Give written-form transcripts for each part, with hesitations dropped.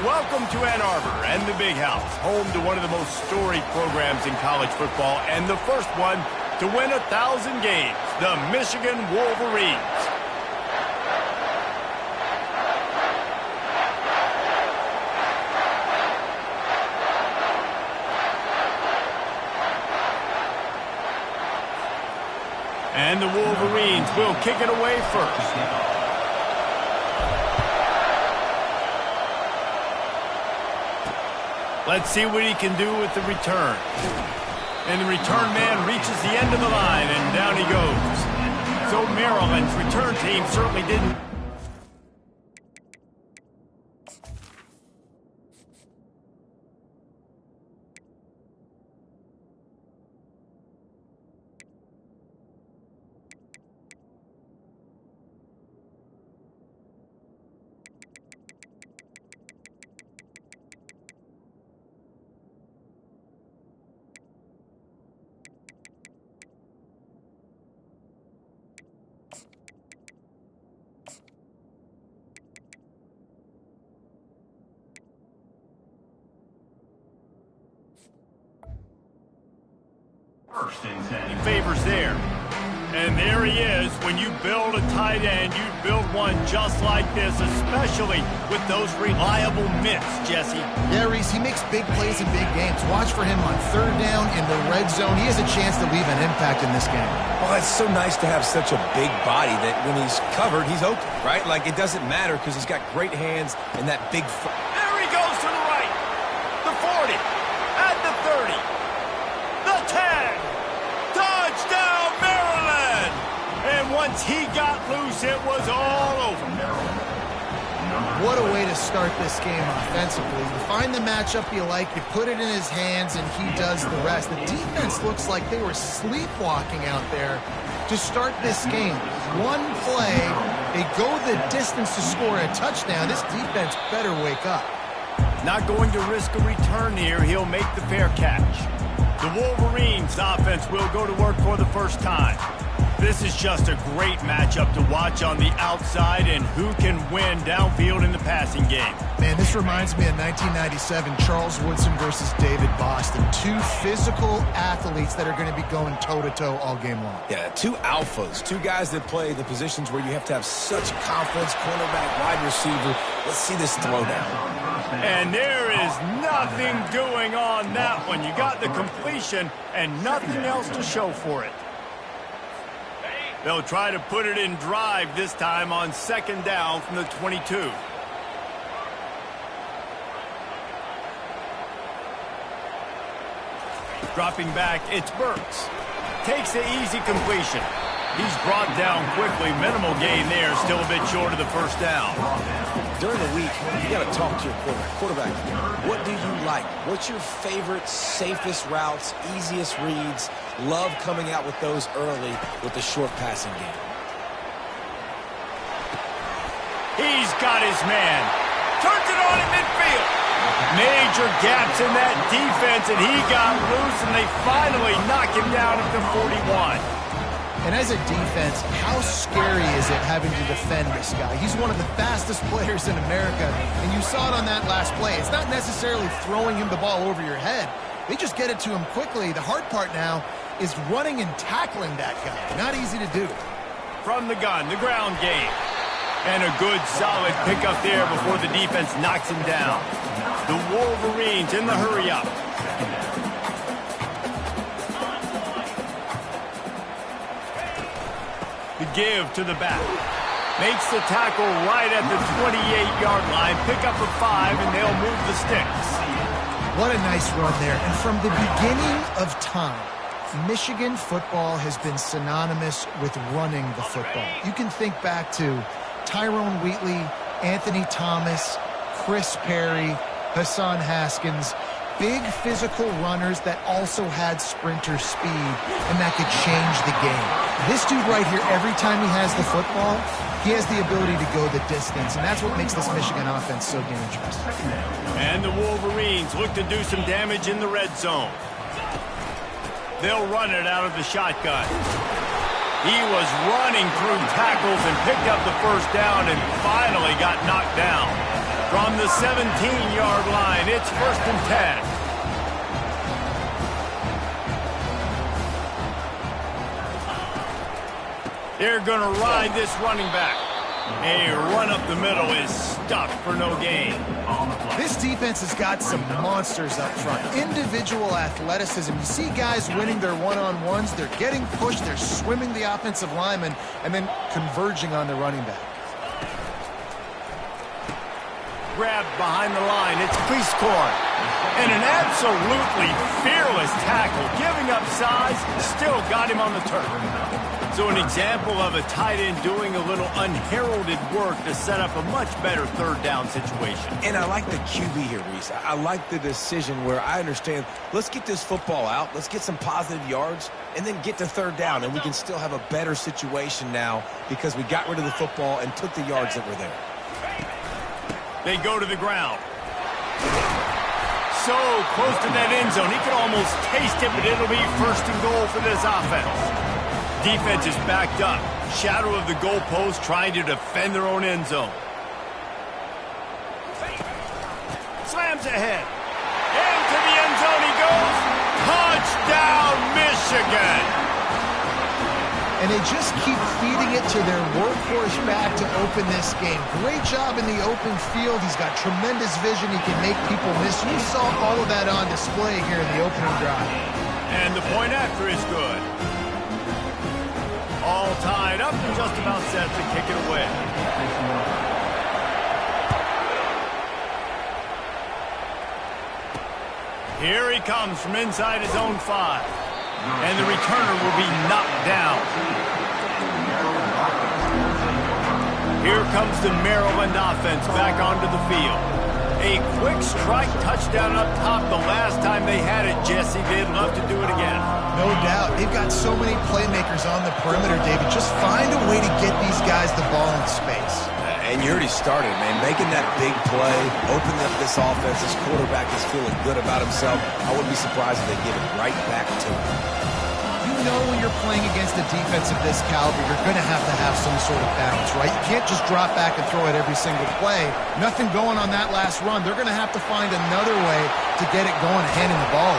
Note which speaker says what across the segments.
Speaker 1: Welcome to Ann Arbor and the Big House, home to one of the most storied programs in college football and the first one to win 1,000 games, the Michigan Wolverines. And the Wolverines will kick it away first. Let's see what he can do with the return. And the return man reaches the end of the line, and down he goes. So Maryland's return team certainly didn't. First and 10. He favors there. And there he is. When you build a tight end, you build one just like this, especially with those reliable mitts, Jesse.
Speaker 2: Yeah, Reese, he makes big plays in big games. Watch for him on third down in the red zone. He has a chance to leave an impact in this game.
Speaker 3: Well, it's so nice to have such a big body that when he's covered, he's open, right? Like, it doesn't matter because he's got great hands and that big...
Speaker 1: There he goes to the right. The 40. At the 30. The 10. Touchdown, Maryland! And once he got loose, it was all over.
Speaker 2: What a way to start this game offensively. You find the matchup you like, you put it in his hands, and he does the rest. The defense looks like they were sleepwalking out there to start this game. One play, they go the distance to score a touchdown. This defense better wake up.
Speaker 1: Not going to risk a return here. He'll make the fair catch. The Wolverines offense will go to work for the first time. This is just a great matchup to watch on the outside and who can win downfield in the passing game.
Speaker 2: Man, this reminds me of 1997, Charles Woodson versus David Boston. Two physical athletes that are going to be going toe-to-toe all game long.
Speaker 3: Yeah, two alphas, two guys that play the positions where you have to have such confidence, cornerback, wide receiver. Let's see this throwdown.
Speaker 1: And there is nothing doing on that one. You got the completion and nothing else to show for it. They'll try to put it in drive this time on second down from the 22. Dropping back, it's Burks. Takes the easy completion. He's brought down quickly. Minimal gain there, still a bit short of the first down.
Speaker 3: During the week, you got to talk to your quarterback. What do you like? What's your favorite, safest routes, easiest reads? Love coming out with those early with the short passing game.
Speaker 1: He's got his man. Turns it on in midfield. Major gaps in that defense, and he got loose, and they finally knock him down at the 41.
Speaker 2: And as a defense, how scary is it having to defend this guy? He's one of the fastest players in America, and you saw it on that last play. It's not necessarily throwing him the ball over your head. They just get it to him quickly. The hard part now is running and tackling that guy. Not easy to do.
Speaker 1: From the gun, the ground game. And a good, solid pickup there before the defense knocks him down. The Wolverines in the hurry-up. The give to the back. Makes the tackle right at the 28-yard line. Pick up a 5, and they'll move the sticks.
Speaker 2: What a nice run there. And from the beginning of time, Michigan football has been synonymous with running the football. You can think back to Tyrone Wheatley, Anthony Thomas, Chris Perry, Hassan Haskins. Big physical runners that also had sprinter speed, and that could change the game. This dude right here, every time he has the football, he has the ability to go the distance, and that's what makes this Michigan offense so dangerous.
Speaker 1: And the Wolverines look to do some damage in the red zone. They'll run it out of the shotgun. He was running through tackles and picked up the first down and finally got knocked down. From the 17-yard line, it's 1st and 10. They're going to ride this running back. A run up the middle is stuck for no gain.
Speaker 2: This defense has got some monsters up front. Individual athleticism. You see guys winning their one-on-ones. They're getting pushed. They're swimming the offensive lineman and then converging on the running back.
Speaker 1: Grabbed behind the line. It's Cleescorn. And an absolutely fearless tackle. Giving up size, still got him on the turf. So an example of a tight end doing a little unheralded work to set up a much better 3rd down situation.
Speaker 3: And I like the QB here, Reese. I like the decision where I understand, let's get this football out, let's get some positive yards, and then get to 3rd down, and we can still have a better situation now because we got rid of the football and took the yards that were there.
Speaker 1: They go to the ground. So close to that end zone. He could almost taste it, but it'll be 1st and goal for this offense. Defense is backed up. Shadow of the goalpost trying to defend their own end zone. Slams ahead. Into the end zone he goes. Touchdown, Michigan.
Speaker 2: And they just keep feeding it to their workhorse back to open this game. Great job in the open field. He's got tremendous vision. He can make people miss. You saw all of that on display here in the opening drive.
Speaker 1: And the point after is good. All tied up and just about set to kick it away. Here he comes from inside his own 5. And the returner will be knocked down. Here comes the Maryland offense back onto the field. A quick strike touchdown up top the last time they had it, Jesse. They'd love to do it again.
Speaker 2: No doubt. They've got so many playmakers on the perimeter, David. Just find a way to get these guys the ball in space.
Speaker 3: And you already started, man. Making that big play, opening up this offense. This quarterback is feeling good about himself. I wouldn't be surprised if they give it right back to him.
Speaker 2: You know when you're playing against a defense of this caliber, you're going to have some sort of balance, right? You can't just drop back and throw it every single play. Nothing going on that last run. They're going to have to find another way to get it going, handing the ball.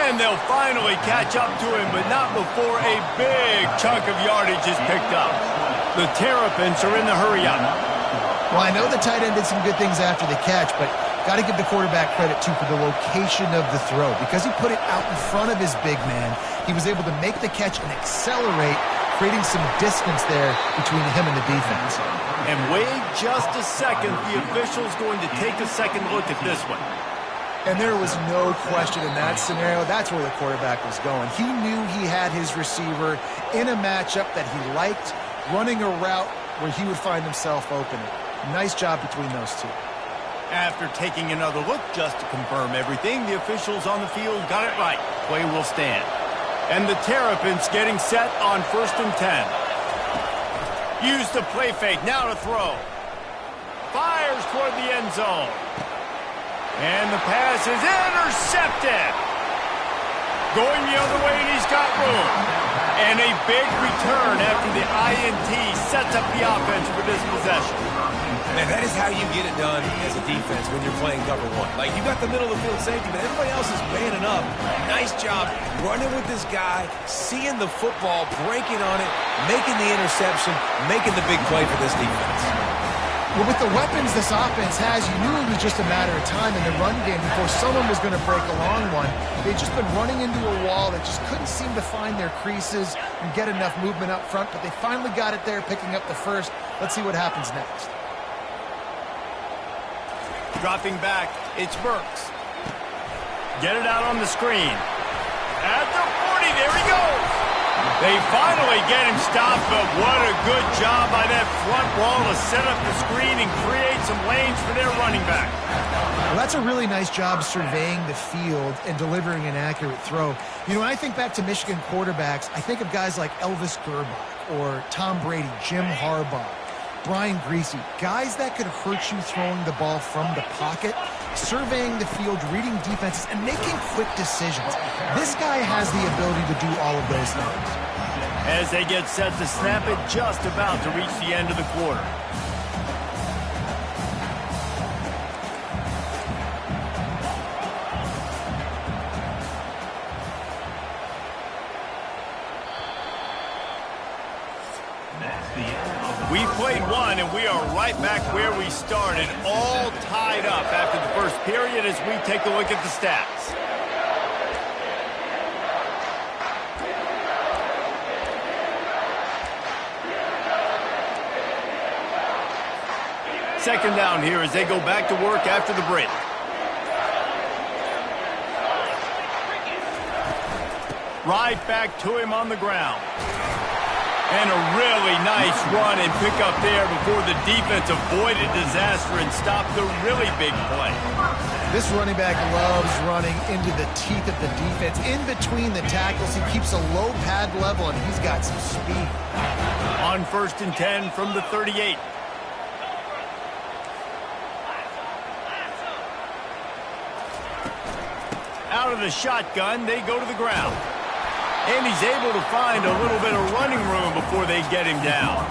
Speaker 1: And they'll finally catch up to him, but not before a big chunk of yardage is picked up. The Terrapins are in the hurry-up.
Speaker 2: Well, I know the tight end did some good things after the catch, but got to give the quarterback credit, too, for the location of the throw. Because he put it out in front of his big man, he was able to make the catch and accelerate, creating some distance there between him and the defense.
Speaker 1: And wait just a second. The official's going to take a second look at this one.
Speaker 2: And there was no question in that scenario. That's where the quarterback was going. He knew he had his receiver in a matchup that he liked, running a route where he would find himself open. Nice job between those two.
Speaker 1: After taking another look just to confirm everything, the officials on the field got it right. Play will stand. And the Terrapins getting set on 1st and 10. Use the play fake, now to throw. Fires toward the end zone. And the pass is intercepted. Going the other way, and he's got room. And a big return after the INT sets up the offense for this possession.
Speaker 3: Man, that is how you get it done as a defense when you're playing cover 1. Like, you got the middle of the field safety, but everybody else is manning up. Nice job running with this guy, seeing the football, breaking on it, making the interception, making the big play for this defense.
Speaker 2: Well, with the weapons this offense has, you knew it was just a matter of time in the run game before someone was going to break a long one. They'd just been running into a wall that just couldn't seem to find their creases and get enough movement up front, but they finally got it there, picking up the first. Let's see what happens next.
Speaker 1: Dropping back, it's Burks. Get it out on the screen. At the 40, there he goes. They finally get him stopped, but what a good job by that front wall to set up the screen and create some lanes for their running back.
Speaker 2: Well, that's a really nice job surveying the field and delivering an accurate throw. You know, when I think back to Michigan quarterbacks, I think of guys like Elvis Gerbach or Tom Brady, Jim Harbaugh, Brian Griese, guys that could hurt you throwing the ball from the pocket, surveying the field, reading defenses, and making quick decisions. This guy has the ability to do all of those things.
Speaker 1: As they get set to snap it, just about to reach the end of the quarter. We played one, and we are right back where we started, all tied up after the first period as we take a look at the stats. Second down here as they go back to work after the break. Right back to him on the ground. And a really nice run and pick up there before the defense avoided disaster and stopped the really big play.
Speaker 2: This running back loves running into the teeth of the defense. In between the tackles, he keeps a low pad level, and he's got some speed.
Speaker 1: On 1st and 10 from the 38. Out of the shotgun, they go to the ground. And he's able to find a little bit of running room before they get him down.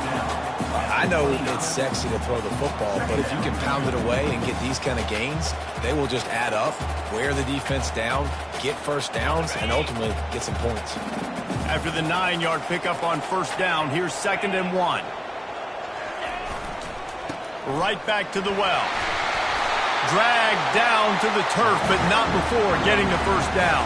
Speaker 3: I know it's sexy to throw the football, but if you can pound it away and get these kind of gains, they will just add up, wear the defense down, get first downs, and ultimately get some points.
Speaker 1: After the 9-yard pickup on 1st down, here's 2nd and 1. Right back to the well. Dragged down to the turf, but not before getting the 1st down.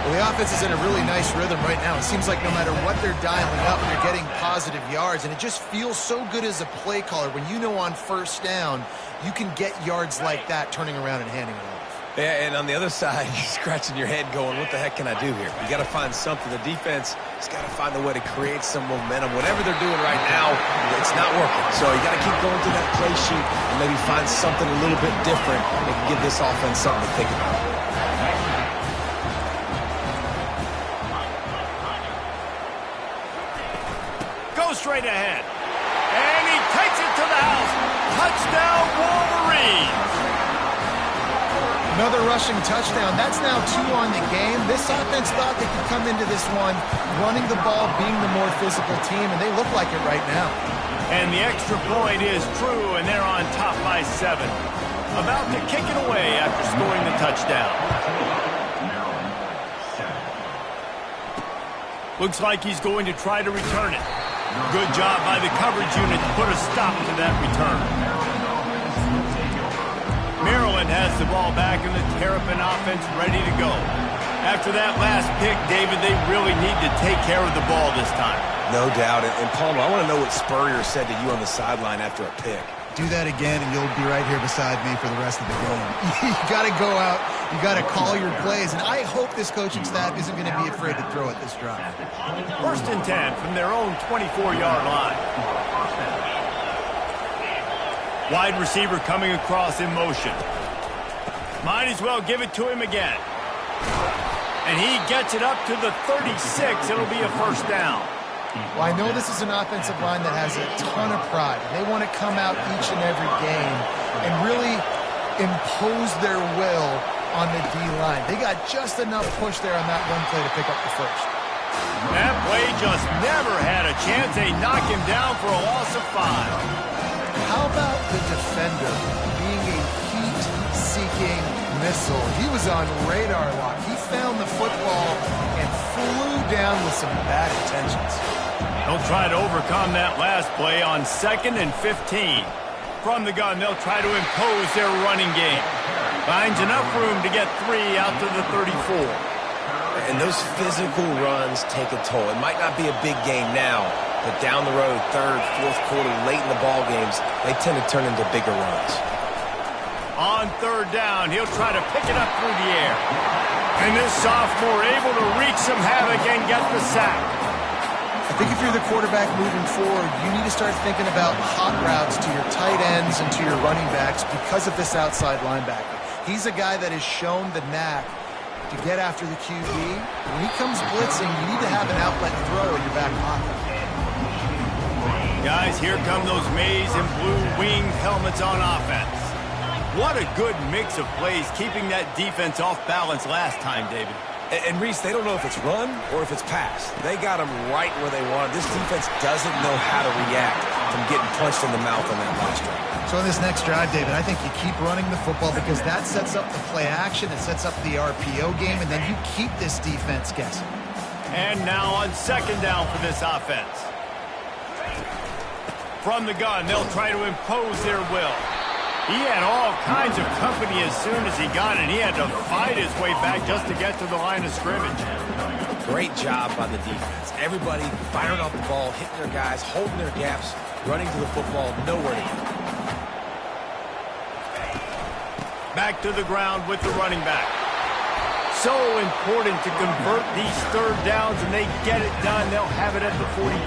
Speaker 2: Well, the offense is in a really nice rhythm right now. It seems like no matter what they're dialing up, they're getting positive yards, and it just feels so good as a play caller when you know on 1st down you can get yards like that turning around and handing it off.
Speaker 3: Yeah, and on the other side, you're scratching your head going, what the heck can I do here? You got to find something. The defense has got to find a way to create some momentum. Whatever they're doing right now, it's not working. So you got to keep going through that play sheet and maybe find something a little bit different that can give this offense something to think about.
Speaker 1: Straight ahead. And he takes it to the house. Touchdown, Wolverines.
Speaker 2: Another rushing touchdown. That's now 2 on the game. This offense thought they could come into this one running the ball, being the more physical team, and they look like it right now.
Speaker 1: And the extra point is true, and they're on top by 7. About to kick it away after scoring the touchdown. Looks like he's going to try to return it. Good job by the coverage unit to put a stop to that return. Maryland has the ball back and the Terrapin offense ready to go. After that last pick, David, they really need to take care of the ball this time.
Speaker 3: No doubt. And Palmer, I want to know what Spurrier said to you on the sideline after a pick.
Speaker 2: Do that again, and you'll be right here beside me for the rest of the game. You got to go out. You got to call your plays, and I hope this coaching staff isn't going to be afraid to throw it this drive.
Speaker 1: 1st and 10 from their own 24-yard line. Wide receiver coming across in motion. Might as well give it to him again. And he gets it up to the 36. It'll be a 1st down.
Speaker 2: Well, I know this is an offensive line that has a ton of pride. They want to come out each and every game and really impose their will on the D-line. They got just enough push there on that run play to pick up the 1st.
Speaker 1: That play just never had a chance. They knock him down for a loss of 5.
Speaker 2: How about the defender being a heat-seeking missile? He was on radar lock. He found the football and flew down with some bad intentions.
Speaker 1: They'll try to overcome that last play on 2nd and 15. From the gun, they'll try to impose their running game. Finds enough room to get 3 out to the 34.
Speaker 3: And those physical runs take a toll. It might not be a big game now, but down the road, 3rd, 4th quarter, late in the ball games, they tend to turn into bigger runs.
Speaker 1: On 3rd down, he'll try to pick it up through the air. And this sophomore able to wreak some havoc and get the sack.
Speaker 2: I think if you're the quarterback moving forward, you need to start thinking about hot routes to your tight ends and to your running backs because of this outside linebacker. He's a guy that has shown the knack to get after the QB. When he comes blitzing, you need to have an outlet throw in your back pocket.
Speaker 1: Guys, here come those maize and blue winged helmets on offense. What a good mix of plays, keeping that defense off balance last time, David.
Speaker 3: And Reese, they don't know if it's run or if it's pass. They got them right where they want. This defense doesn't know how to react from getting punched in the mouth on that last drive.
Speaker 2: So in this next drive, David, I think you keep running the football because that sets up the play action, it sets up the RPO game, and then you keep this defense guessing.
Speaker 1: And now on 2nd down for this offense. From the gun, they'll try to impose their will. He had all kinds of company as soon as he got it. He had to fight his way back just to get to the line of scrimmage.
Speaker 3: Great job by the defense. Everybody firing off the ball, hitting their guys, holding their gaps, running to the football, nowhere to go.
Speaker 1: Back to the ground with the running back. So important to convert these third downs, and they get it done. They'll have it at the 42.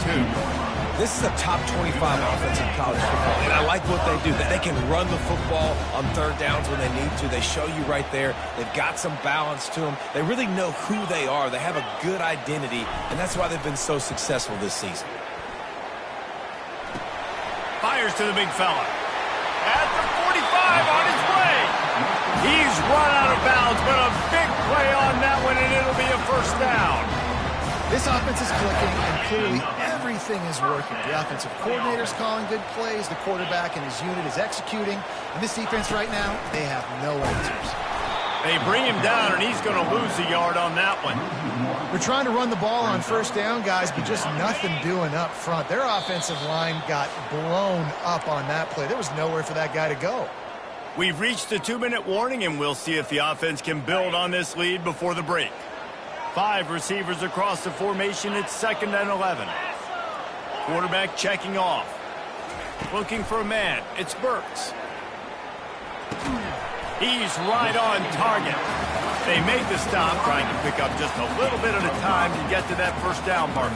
Speaker 3: This is a top 25 offense in college football, and I like what they do. They can run the football on third downs when they need to. They show you right there. They've got some balance to them. They really know who they are. They have a good identity, and that's why they've been so successful this season.
Speaker 1: Fires to the big fella. At the 45 on his way. He's run out of bounds, but a big play on that one, and it'll be a first down.
Speaker 2: This offense is clicking, and clearly everything is working. The offensive coordinator's calling good plays. The quarterback and his unit is executing. And this defense right now, they have no answers.
Speaker 1: They bring him down, and he's going to lose a yard on that one.
Speaker 2: They're trying to run the ball on first down, guys, but just nothing doing up front. Their offensive line got blown up on that play. There was nowhere for that guy to go.
Speaker 1: We've reached the 2-minute warning, and we'll see if the offense can build on this lead before the break. 5 receivers across the formation. It's 2nd and 11. Quarterback checking off. Looking for a man. It's Burks. He's right on target. They make the stop, trying to pick up just a little bit at a time to get to that first down marker.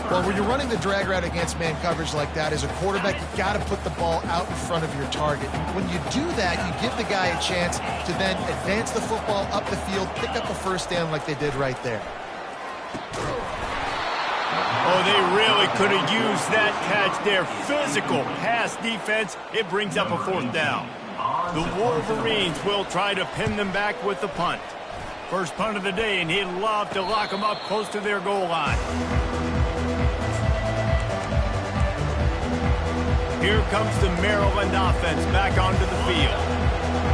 Speaker 2: Well, when you're running the drag route against man coverage like that, as a quarterback, you've got to put the ball out in front of your target. When you do that, you give the guy a chance to then advance the football up the field, pick up a first down like they did right there.
Speaker 1: Oh, they really could have used that catch there. Physical pass defense. It brings up a 4th down. The Wolverines will try to pin them back with the punt. First punt of the day, and he'd love to lock them up close to their goal line. Here comes the Maryland offense back onto the field.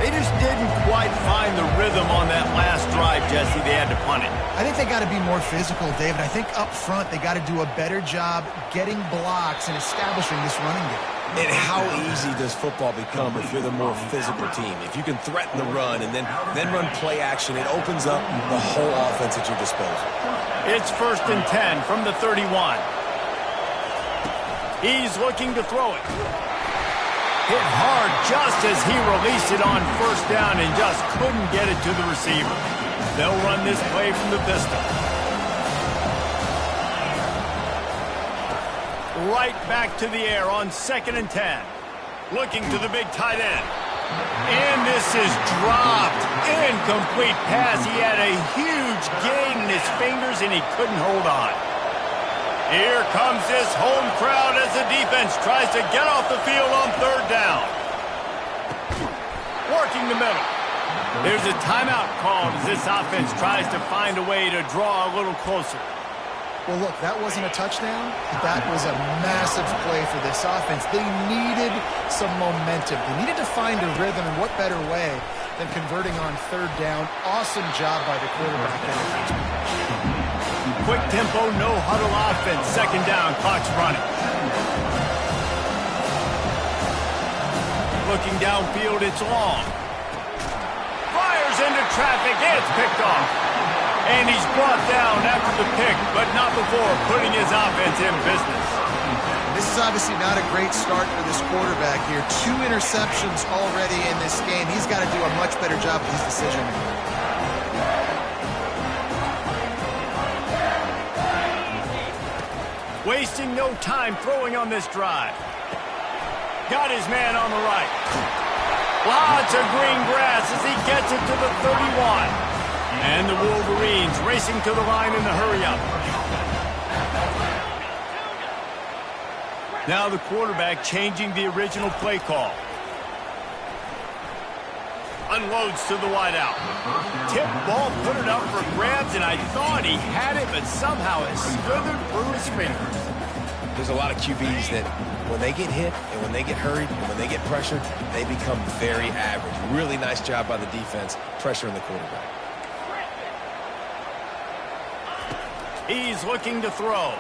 Speaker 1: They just didn't quite find the rhythm on that last drive, Jesse. They had to punt it.
Speaker 2: I think they got to be more physical, David. I think up front they got to do a better job getting blocks and establishing this running game.
Speaker 3: And how easy does football become if you're the more physical team? If you can threaten the run and then run play action, it opens up the whole offense at your disposal.
Speaker 1: It's 1st and 10 from the 31. He's looking to throw it. Hit hard just as he released it on first down and just couldn't get it to the receiver. They'll run this play from the pistol. Right back to the air on 2nd and 10. Looking to the big tight end. And this is dropped. Incomplete pass. He had a huge gain in his fingers and he couldn't hold on. Here comes this home crowd as the defense tries to get off the field on 3rd down. Working the middle. There's a timeout called as this offense tries to find a way to draw a little closer.
Speaker 2: Well, look, that wasn't a touchdown. That was a massive play for this offense. They needed some momentum. They needed to find a rhythm, and what better way than converting on 3rd down. Awesome job by the quarterback.
Speaker 1: Quick tempo, no huddle offense. 2nd down, clock's running. Looking downfield, it's long. Fires into traffic, it's picked off. And he's brought down after the pick, but not before putting his offense in business.
Speaker 2: This is obviously not a great start for this quarterback here. 2 interceptions already in this game. He's got to do a much better job with his decision-making.
Speaker 1: Wasting no time throwing on this drive. Got his man on the right. Lots of green grass as he gets it to the 31. And the Wolverines racing to the line in the hurry-up. Now the quarterback changing the original play call. Unloads to the wideout. Tip ball, put it up for grabs, and I thought he had it, but somehow it slithered through his fingers.
Speaker 3: There's a lot of QBs that when they get hit and when they get hurried and when they get pressured, they become very average. Really nice job by the defense, pressuring the quarterback.
Speaker 1: He's looking to throw.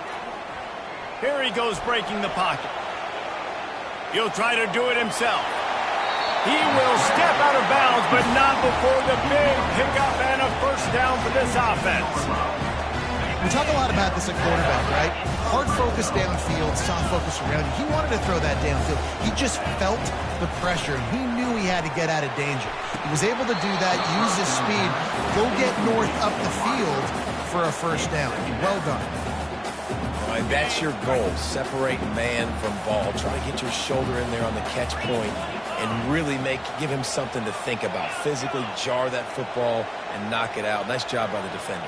Speaker 1: Here he goes breaking the pocket. He'll try to do it himself. He will step out of bounds, but not before the big pickup and a first down for this offense.
Speaker 2: We talk a lot about this at quarterback, right? Hard focus downfield, soft focus around you. He wanted to throw that downfield. He just felt the pressure. He knew he had to get out of danger. He was able to do that, use his speed, go get north up the field for a first down. Well done.
Speaker 3: All right, that's your goal. Separate man from ball. Try to get your shoulder in there on the catch point and really give him something to think about. Physically jar that football and knock it out. Nice job by the defender.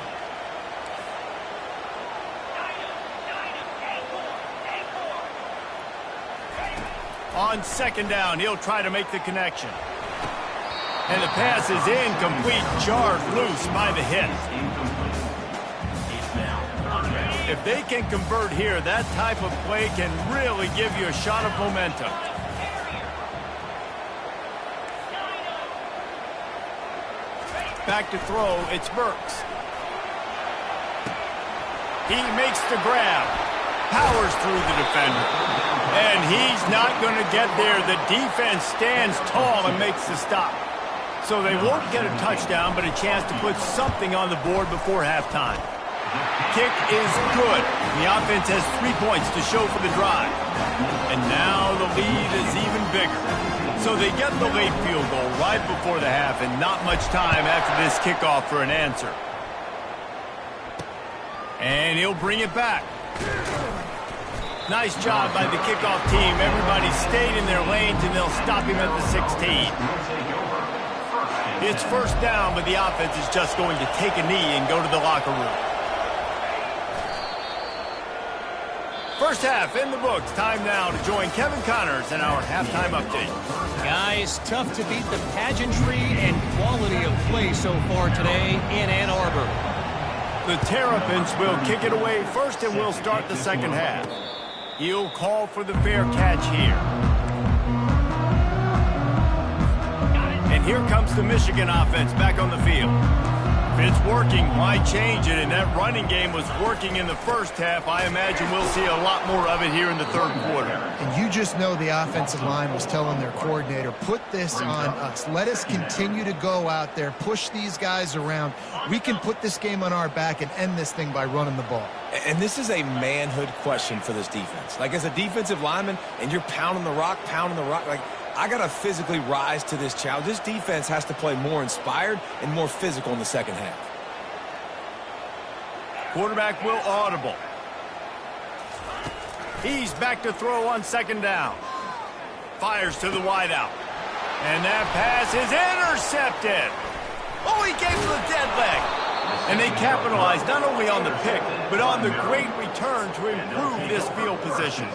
Speaker 1: On second down, he'll try to make the connection. And the pass is incomplete, jarred loose by the hit. If they can convert here, that type of play can really give you a shot of momentum. Back to throw, it's Burks. He makes the grab, powers through the defender. And he's not going to get there. The defense stands tall and makes the stop. So they won't get a touchdown, but a chance to put something on the board before halftime. Kick is good. The offense has 3 points to show for the drive. And now the lead is even bigger. So they get the late field goal right before the half and not much time after this kickoff for an answer. And he'll bring it back. Nice job by the kickoff team. Everybody stayed in their lanes, and they'll stop him at the 16. It's first down, but the offense is just going to take a knee and go to the locker room. First half in the books. Time now to join Kevin Connors in our halftime update.
Speaker 4: Guys, tough to beat the pageantry and quality of play so far today in Ann Arbor.
Speaker 1: The Terrapins will kick it away first, and we'll start the second half. He'll call for the fair catch here. And here comes the Michigan offense back on the field. If it's working, why change it? And that running game was working in the first half. I imagine we'll see a lot more of it here in the third quarter.
Speaker 2: And you just know the offensive line was telling their coordinator, put this on us. Let us continue to go out there, push these guys around. We can put this game on our back and end this thing by running the ball.
Speaker 3: And this is a manhood question for this defense. Like, as a defensive lineman, and you're pounding the rock, like, I got to physically rise to this challenge. This defense has to play more inspired and more physical in the second half.
Speaker 1: Quarterback will audible. He's back to throw on second down. Fires to the wideout. And that pass is intercepted. Oh, he gave him the dead leg. And they capitalized not only on the pick, but on the great return to improve this field position.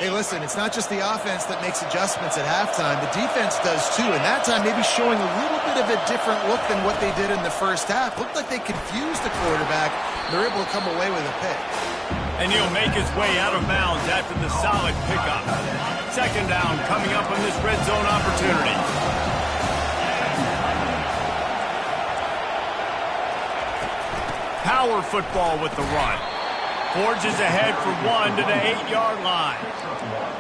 Speaker 2: Hey, listen, it's not just the offense that makes adjustments at halftime. The defense does too, and that time maybe showing a little bit of a different look than what they did in the first half. Looked like they confused the quarterback. They're able to come away with a pick.
Speaker 1: And he'll make his way out of bounds after the solid pickup. Second down coming up on this red zone opportunity. Power football with the run. Forges ahead for one to the 8-yard line.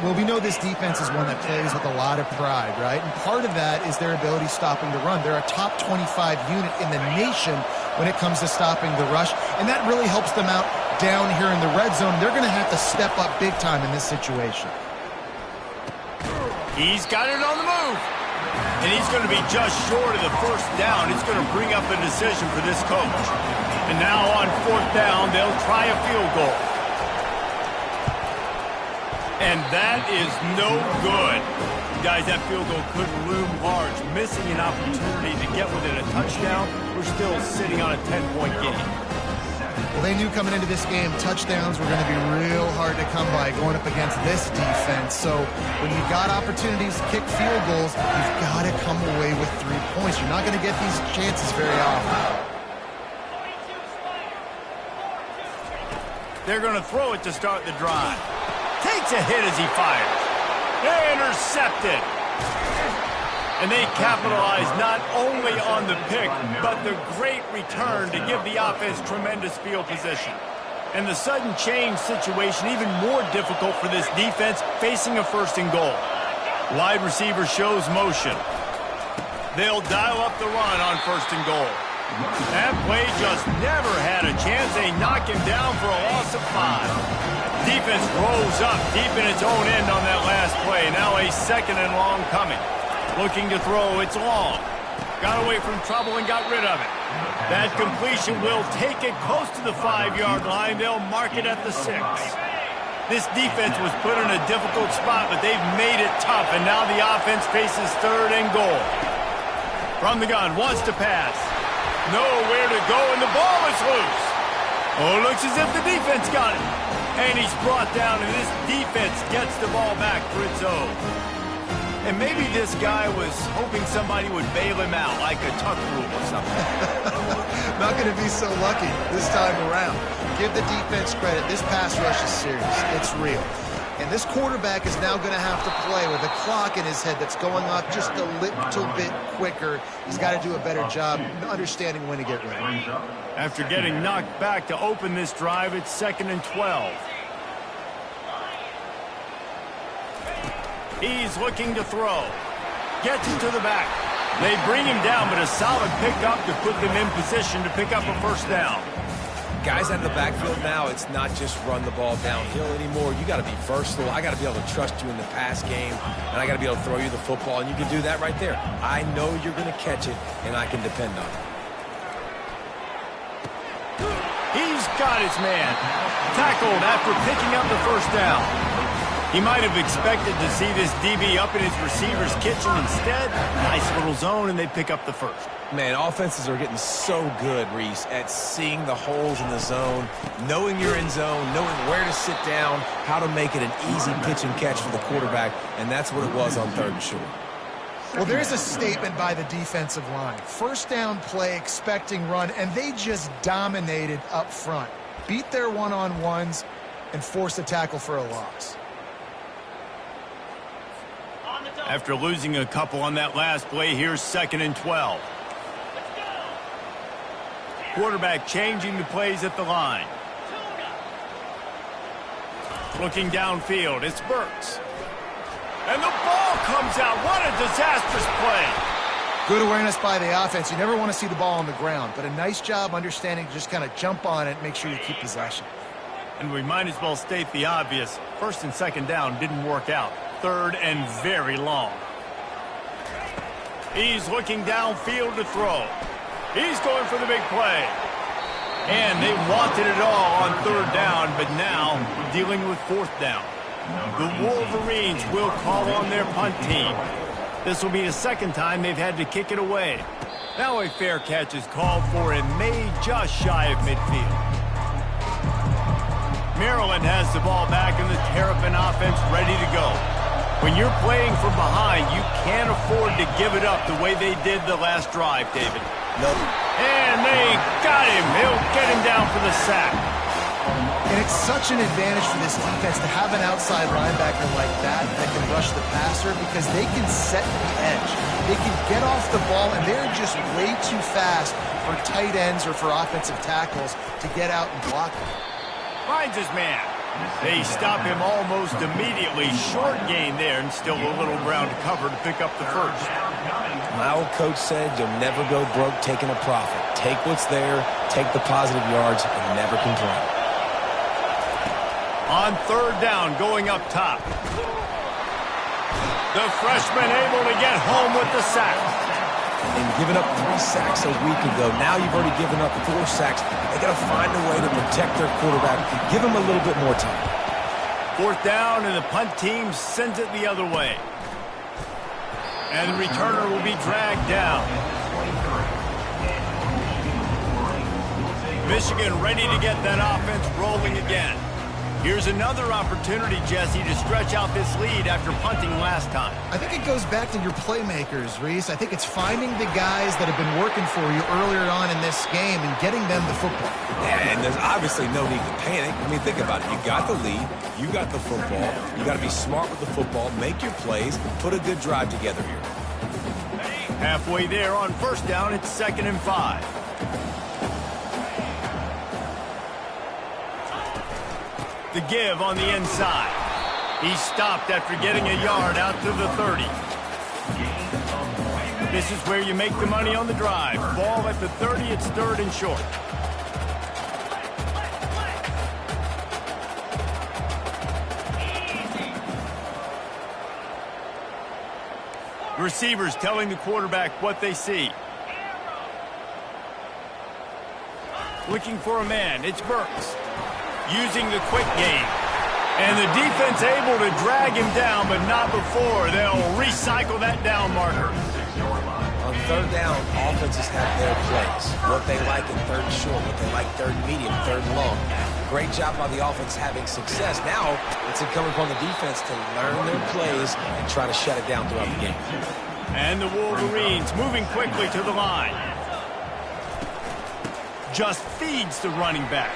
Speaker 2: Well, we know this defense is one that plays with a lot of pride, right? And part of that is their ability stopping the run. They're a top 25 unit in the nation when it comes to stopping the rush, and that really helps them out down here in the red zone. They're going to have to step up big time in this situation.
Speaker 1: He's got it on the move. And he's going to be just short of the first down. It's going to bring up a decision for this coach. And now on fourth down, they'll try a field goal. And that is no good. Guys, that field goal could loom large. Missing an opportunity to get within a touchdown. We're still sitting on a 10-point game.
Speaker 2: Well, they knew coming into this game touchdowns were going to be real hard to come by going up against this defense. So when you've got opportunities to kick field goals, you've got to come away with 3 points. You're not going to get these chances very often.
Speaker 1: They're going to throw it to start the drive. Takes a hit as he fires. Intercepted. And they capitalize not only on the pick, but the great return to give the offense tremendous field position. And the sudden change situation even more difficult for this defense facing a 1st and goal. Wide receiver shows motion. They'll dial up the run on 1st and goal. That play just never had a chance. They knock him down for a loss of 5. Defense rolls up deep in its own end on that last play. Now a 2nd and long coming. Looking to throw, it's long. Got away from trouble and got rid of it. That completion will take it close to the 5-yard line. They'll mark it at the 6. This defense was put in a difficult spot, but they've made it tough, and now the offense faces 3rd and goal. From the gun, wants to pass. Nowhere to go, and the ball is loose. Oh, looks as if the defense got it. And he's brought down, and this defense gets the ball back for its own. And maybe this guy was hoping somebody would bail him out, like a tuck rule or something.
Speaker 2: Not going to be so lucky this time around. Give the defense credit. This pass rush is serious. It's real. And this quarterback is now going to have to play with a clock in his head that's going up just a little bit quicker. He's got to do a better job understanding when to get ready.
Speaker 1: After getting knocked back to open this drive, it's 2nd and 12. He's looking to throw. Gets it to the back. They bring him down, but a solid pickup to put them in position to pick up a 1st down.
Speaker 3: Guys out of the backfield now, it's not just run the ball downhill anymore. You got to be versatile. I got to be able to trust you in the pass game, and I got to be able to throw you the football, and you can do that right there. I know you're going to catch it, and I can depend on it.
Speaker 1: He's got his man. Tackled after picking up the 1st down. He might have expected to see this DB up in his receiver's kitchen. Instead, nice little zone, and they pick up the 1st.
Speaker 3: Man, offenses are getting so good, Reese, at seeing the holes in the zone, knowing you're in zone, knowing where to sit down, how to make it an easy pitch and catch for the quarterback, and that's what it was on 3rd and short.
Speaker 2: Well, there's a statement by the defensive line. 1st down play, expecting run, and they just dominated up front. Beat their one-on-ones and forced a tackle for a loss.
Speaker 1: After losing a couple on that last play, here's 2nd and 12. Quarterback changing the plays at the line. Looking downfield, it's Burks. And the ball comes out. What a disastrous play.
Speaker 2: Good awareness by the offense. You never want to see the ball on the ground, but a nice job understanding to just kind of jump on it and make sure you keep possession.
Speaker 1: And we might as well state the obvious. 1st and 2nd down didn't work out. 3rd and very long. He's looking downfield to throw. He's going for the big play. And they wanted it all on 3rd down, but now dealing with 4th down. The Wolverines will call on their punt team. This will be the 2nd time they've had to kick it away. Now a fair catch is called for and made just shy of midfield. Maryland has the ball back and the Terrapin offense ready to go. When you're playing from behind, you can't afford to give it up the way they did the last drive, David.
Speaker 3: No.
Speaker 1: And they got him. He'll get him down for the sack.
Speaker 2: And it's such an advantage for this defense to have an outside linebacker like that can rush the passer because they can set the edge. They can get off the ball, and they're just way too fast for tight ends or for offensive tackles to get out and block him.
Speaker 1: Finds his man. They stop him almost immediately. Short gain there, and still a little ground to cover to pick up the 1st.
Speaker 3: My old coach said you'll never go broke taking a profit. Take what's there, take the positive yards, and never complain.
Speaker 1: On 3rd down, going up top. The freshman able to get home with the sack.
Speaker 3: And giving up 3 sacks a week ago. Now you've already given up 4 sacks. They got to find a way to protect their quarterback. Give him a little bit more time.
Speaker 1: 4th down, and the punt team sends it the other way. And the returner will be dragged down. Michigan ready to get that offense rolling again. Here's another opportunity, Jesse, to stretch out this lead after punting last time.
Speaker 2: I think it goes back to your playmakers, Reese. I think it's finding the guys that have been working for you earlier on in this game and getting them the football.
Speaker 3: Yeah, and there's obviously no need to panic. I mean, think about it. You got the lead. You got the football. You got to be smart with the football. Make your plays. Put a good drive together here.
Speaker 1: Halfway there on 1st down, it's 2nd and 5. The give on the inside. He stopped after getting a yard out to the 30. This is where you make the money on the drive. Ball at the 30, it's 3rd and short. Receivers telling the quarterback what they see. Looking for a man, it's Burks. Using the quick game. And the defense able to drag him down, but not before. They'll recycle that down marker.
Speaker 3: On 3rd down, offenses have their plays. What they like in 3rd and short, what they like 3rd and medium, 3rd and long. Great job by the offense having success. Now, it's incumbent upon the defense to learn their plays and try to shut it down throughout the game.
Speaker 1: And the Wolverines moving quickly to the line. Just feeds the running back.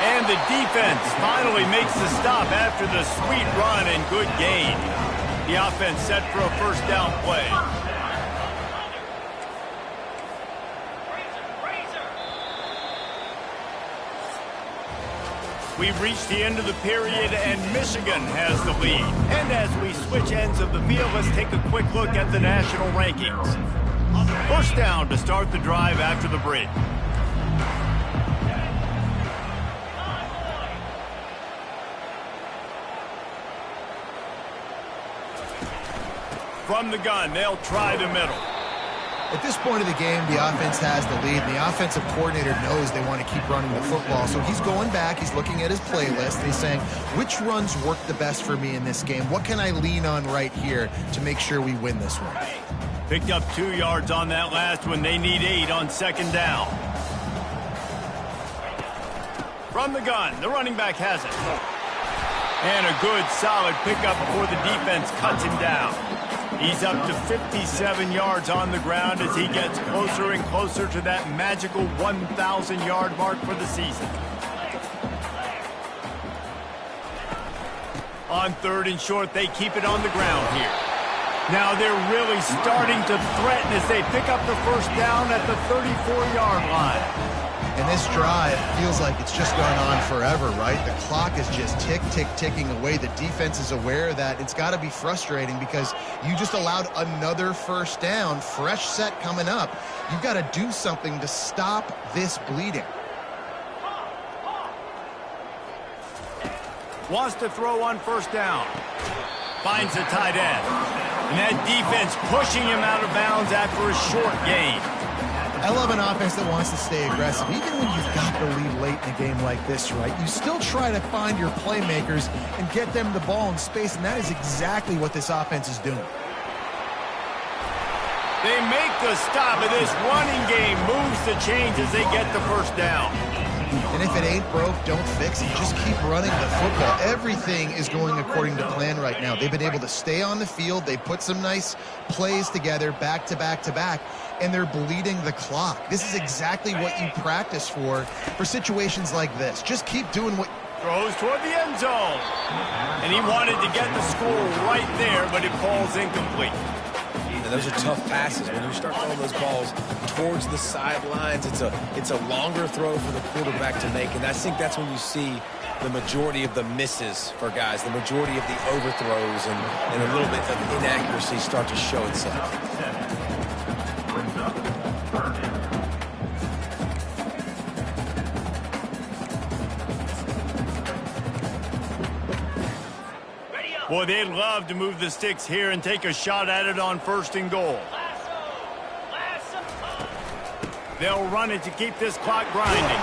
Speaker 1: And the defense finally makes the stop after the sweet run and good gain. The offense set for a 1st down play. We've reached the end of the period, and Michigan has the lead. And as we switch ends of the field, let's take a quick look at the national rankings. 1st down to start the drive after the break. From the gun, they'll try the middle.
Speaker 2: At this point of the game, the offense has the lead, and the offensive coordinator knows they want to keep running the football. So he's going back, he's looking at his playlist, and he's saying, which runs work the best for me in this game? What can I lean on right here to make sure we win this one?
Speaker 1: Picked up 2 yards on that last one. They need 8 on 2nd down. From the gun, the running back has it. And a good, solid pickup before the defense cuts him down. He's up to 57 yards on the ground as he gets closer and closer to that magical 1,000-yard mark for the season. On 3rd and short, they keep it on the ground here. Now they're really starting to threaten as they pick up the 1st down at the 34-yard line.
Speaker 2: And this drive feels like it's just gone on forever, right? The clock is just ticking away. The defense is aware that it's got to be frustrating because you just allowed another 1st down, fresh set coming up. You've got to do something to stop this bleeding.
Speaker 1: Wants to throw on 1st down. Finds a tight end. And that defense pushing him out of bounds after a short gain.
Speaker 2: I love an offense that wants to stay aggressive. Even when you've got the lead late in a game like this, right, you still try to find your playmakers and get them the ball in space, and that is exactly what this offense is doing.
Speaker 1: They make the stop, and this running game moves the chains as they get the 1st down.
Speaker 2: And if it ain't broke, don't fix it. Just keep running the football. Everything is going according to plan right now. They've been able to stay on the field. They put some nice plays together back to back to back, and they're bleeding the clock. This is exactly what you practice for situations like this. Just keep doing what...
Speaker 1: Throws toward the end zone. And he wanted to get the score right there, but it falls incomplete.
Speaker 3: Those are tough passes. When you start throwing those balls towards the sidelines, it's a longer throw for the quarterback to make, and I think that's when you see the majority of the misses for guys, the majority of the overthrows and a little bit of inaccuracy start to show itself.
Speaker 1: Boy, they'd love to move the sticks here and take a shot at it on 1st and goal. They'll run it to keep this clock grinding.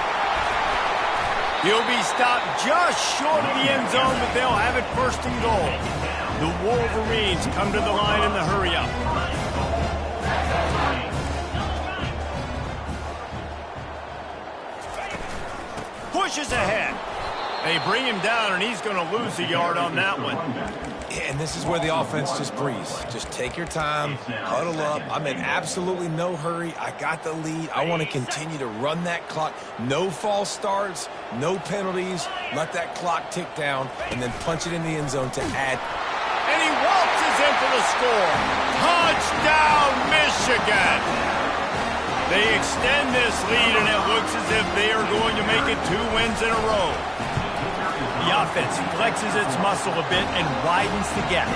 Speaker 1: He'll be stopped just short of the end zone, but they'll have it 1st and goal. The Wolverines come to the line in the hurry-up. Pushes ahead. They bring him down, and he's going to lose a yard on that one.
Speaker 3: And this is where the offense just breathes. Just take your time, huddle up. I'm in absolutely no hurry. I got the lead. I want to continue to run that clock. No false starts, no penalties. Let that clock tick down, and then punch it in the end zone to add.
Speaker 1: And he waltzes in for the score. Touchdown, Michigan! They extend this lead, and it looks as if they are going to make it 2 wins in a row. The offense flexes its muscle a bit and widens the gap.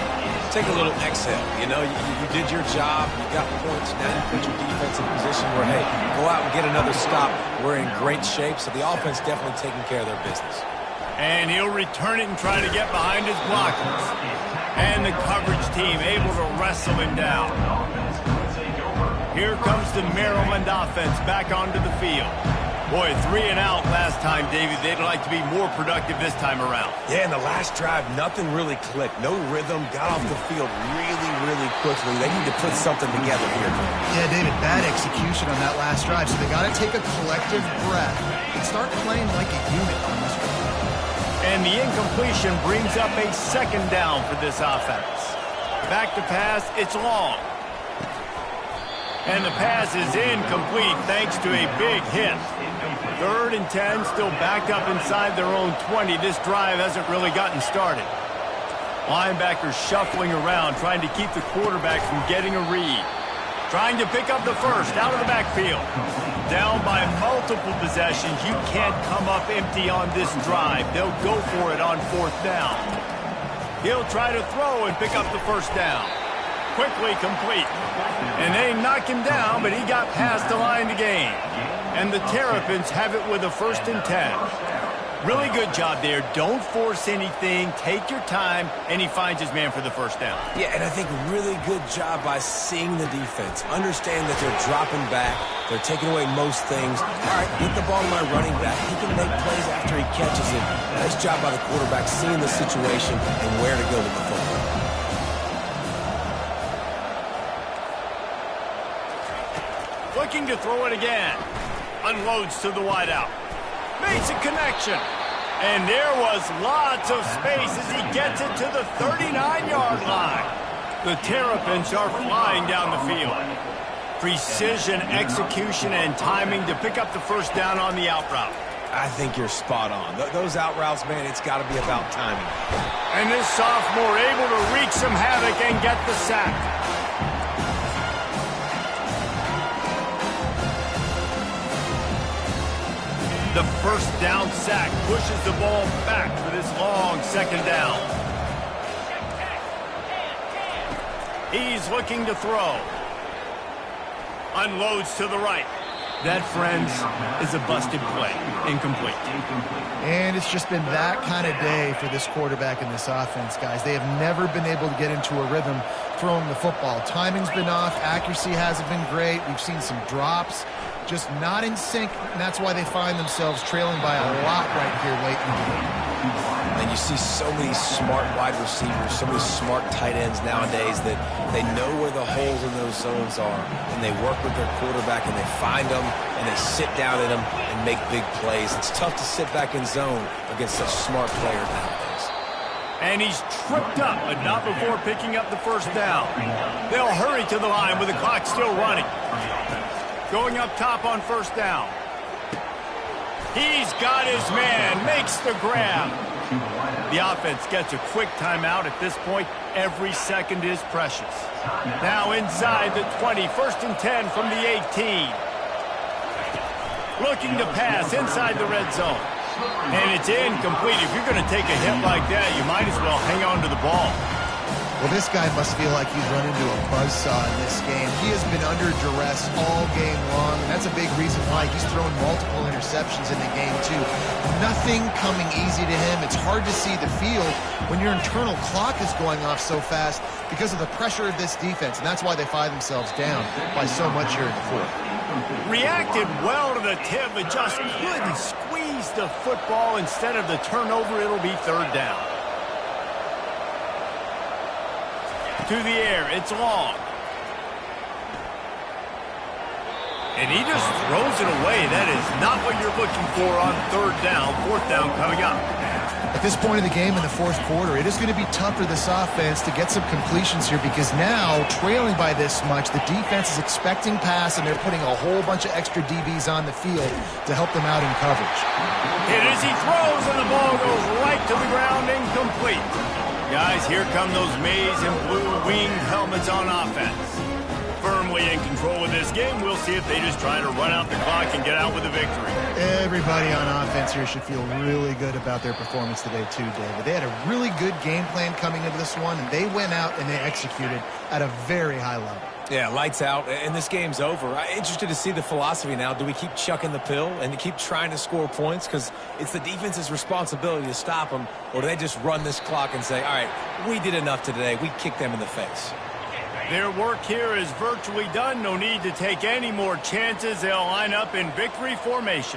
Speaker 3: Take a little exhale. You know, you did your job. You got points. Now you put your defense in a position where, hey, go out and get another stop. We're in great shape, so the offense definitely taking care of their business.
Speaker 1: And he'll return it and try to get behind his blockers. And the coverage team able to wrestle him down. Here comes the Maryland offense back onto the field. Boy, 3 and out last time, David. They'd like to be more productive this time around.
Speaker 3: Yeah, in the last drive, nothing really clicked. No rhythm. Got off the field really quickly. They need to put something together here.
Speaker 2: Yeah, David, bad execution on that last drive. So they got to take a collective breath and start playing like a unit on this one.
Speaker 1: And the incompletion brings up a 2nd down for this offense. Back to pass, it's long. And the pass is incomplete thanks to a big hit. 3rd and 10, still backed up inside their own 20. This drive hasn't really gotten started. Linebackers shuffling around, trying to keep the quarterback from getting a read. Trying to pick up the first out of the backfield. Down by multiple possessions. You can't come up empty on this drive. They'll go for it on 4th down. He'll try to throw and pick up the first down. Quickly complete. And they knock him down, but he got past the line to gain. And the Terrapins have it with a 1st and 10. Really good job there. Don't force anything. Take your time, and he finds his man for the first down.
Speaker 3: Yeah, and I think really good job by seeing the defense. Understand that they're dropping back. They're taking away most things. All right, get the ball to my running back. He can make plays after he catches it. Nice job by the quarterback seeing the situation and where to go with the football.
Speaker 1: Looking to throw it again. Unloads to the wideout. Makes a connection. And there was lots of space as he gets it to the 39-yard line. The Terrapins are flying down the field. Precision, execution, and timing to pick up the first down on the out route.
Speaker 3: I think you're spot on. Those out routes, man, it's got to be about timing.
Speaker 1: And this sophomore able to wreak some havoc and get the sack. The first down sack pushes the ball back for this long 2nd down. He's looking to throw. Unloads to the right. That, friends, is a busted play. Incomplete.
Speaker 2: And it's just been that kind of day for this quarterback and this offense, guys. They have never been able to get into a rhythm throwing the football. Timing's been off. Accuracy hasn't been great. We've seen some drops. Just not in sync, and that's why they find themselves trailing by a lot right here late in the game.
Speaker 3: And you see so many smart wide receivers, so many smart tight ends nowadays that they know where the holes in those zones are, and they work with their quarterback, and they find them, and they sit down in them and make big plays. It's tough to sit back in zone against such smart players nowadays.
Speaker 1: And he's tripped up, but not before picking up the first down. They'll hurry to the line with the clock still running. Going up top on first down. He's got his man, makes the grab. The offense gets a quick timeout at this point. Every second is precious. Now inside the 20, 1st and 10 from the 18. Looking to pass inside the red zone. And it's incomplete. If you're going to take a hit like that, you might as well hang on to the ball.
Speaker 2: Well, this guy must feel like he's run into a buzzsaw in this game. He has been under duress all game long, and that's a big reason why he's thrown multiple interceptions in the game, too. Nothing coming easy to him. It's hard to see the field when your internal clock is going off so fast because of the pressure of this defense, and that's why they find themselves down by so much here in the 4th.
Speaker 1: Reacted well to the tip, but just couldn't squeeze the football. Instead of the turnover, it'll be 3rd down. To the air, it's long. And he just throws it away. That is not what you're looking for on 3rd down. 4th down coming up.
Speaker 2: At this point in the game in the 4th quarter, it is going to be tough for this offense to get some completions here because now, trailing by this much, the defense is expecting pass, and they're putting a whole bunch of extra DBs on the field to help them out in coverage.
Speaker 1: Hit as he throws, and the ball goes right to the ground, incomplete. Guys, here come those maize and blue winged helmets on offense. Firm seemingly in control of this game. We'll see if they just try to run out the clock and get out with a victory.
Speaker 2: Everybody on offense here should feel really good about their performance today too, David. They had a really good game plan coming into this one, and they went out and they executed at a very high level.
Speaker 3: Yeah, lights out, and this game's over. I'm interested to see the philosophy now. Do we keep chucking the pill and keep trying to score points? Because it's the defense's responsibility to stop them, or do they just run this clock and say, all right, we did enough today. We kicked them in the face.
Speaker 1: Their work here is virtually done. No need to take any more chances. They'll line up in victory formation.